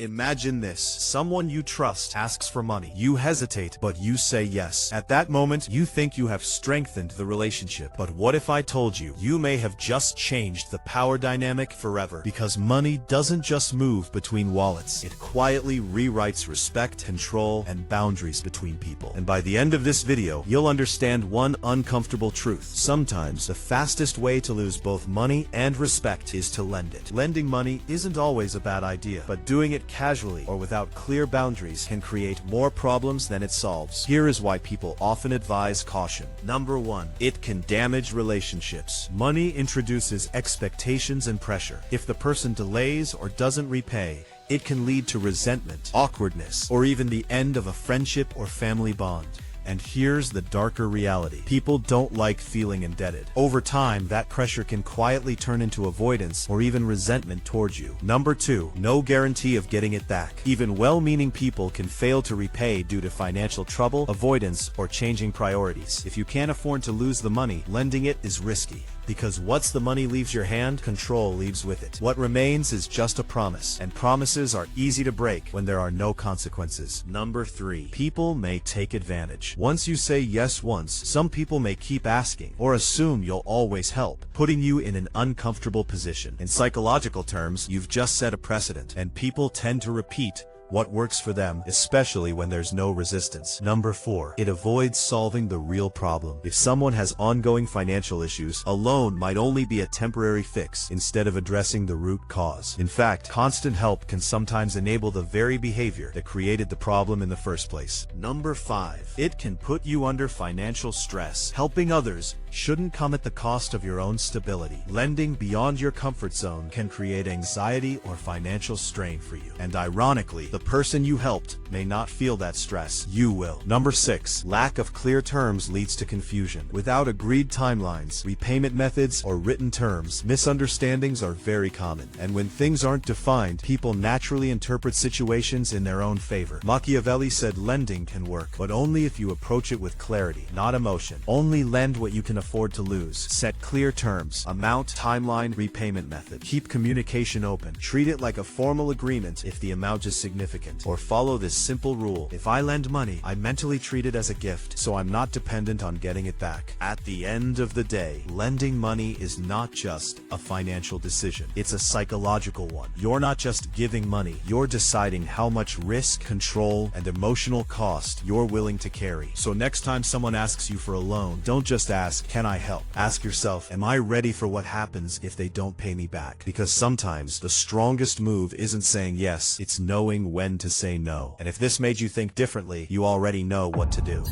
Imagine this. Someone you trust asks for money. You hesitate, but you say yes. At that moment, you think you have strengthened the relationship. But what if I told you, you may have just changed the power dynamic forever? Because money doesn't just move between wallets. It quietly rewrites respect, control, and boundaries between people. And by the end of this video, you'll understand one uncomfortable truth. Sometimes, the fastest way to lose both money and respect is to lend it. Lending money isn't always a bad idea, but doing it casually or without clear boundaries can create more problems than it solves. Here is why people often advise caution. Number 1. It can damage relationships. Money introduces expectations and pressure. If the person delays or doesn't repay, it can lead to resentment, awkwardness, or even the end of a friendship or family bond. And here's the darker reality. People don't like feeling indebted. Over time, that pressure can quietly turn into avoidance or even resentment towards you. Number 2. No guarantee of getting it back. Even well-meaning people can fail to repay due to financial trouble, avoidance, or changing priorities. If you can't afford to lose the money, lending it is risky. Because once the money leaves your hand, control leaves with it. What remains is just a promise, and promises are easy to break when there are no consequences. Number 3. People may take advantage. Once you say yes once, some people may keep asking, or assume you'll always help, putting you in an uncomfortable position. In psychological terms, you've just set a precedent, and people tend to repeat what works for them, especially when there's no resistance. Number 4. It avoids solving the real problem. If someone has ongoing financial issues, a loan might only be a temporary fix instead of addressing the root cause. In fact, constant help can sometimes enable the very behavior that created the problem in the first place. Number 5. It can put you under financial stress. Helping others shouldn't come at the cost of your own stability. Lending beyond your comfort zone can create anxiety or financial strain for you. And ironically, the person you helped may not feel that stress. You will. Number 6. Lack of clear terms leads to confusion. Without agreed timelines, repayment methods, or written terms, misunderstandings are very common. And when things aren't defined, people naturally interpret situations in their own favor. Machiavelli said lending can work, but only if you approach it with clarity, not emotion. Only lend what you can afford to lose. Set clear terms, amount, timeline, repayment method. Keep communication open. Treat it like a formal agreement if the amount is significant. Or follow this simple rule. If I lend money, I mentally treat it as a gift, so I'm not dependent on getting it back. At the end of the day, lending money is not just a financial decision. It's a psychological one. You're not just giving money, you're deciding how much risk, control, and emotional cost you're willing to carry. So next time someone asks you for a loan, don't just ask, "Can I help?" Ask yourself, am I ready for what happens if they don't pay me back? Because sometimes the strongest move isn't saying yes, it's knowing when to say no. And if this made you think differently, you already know what to do.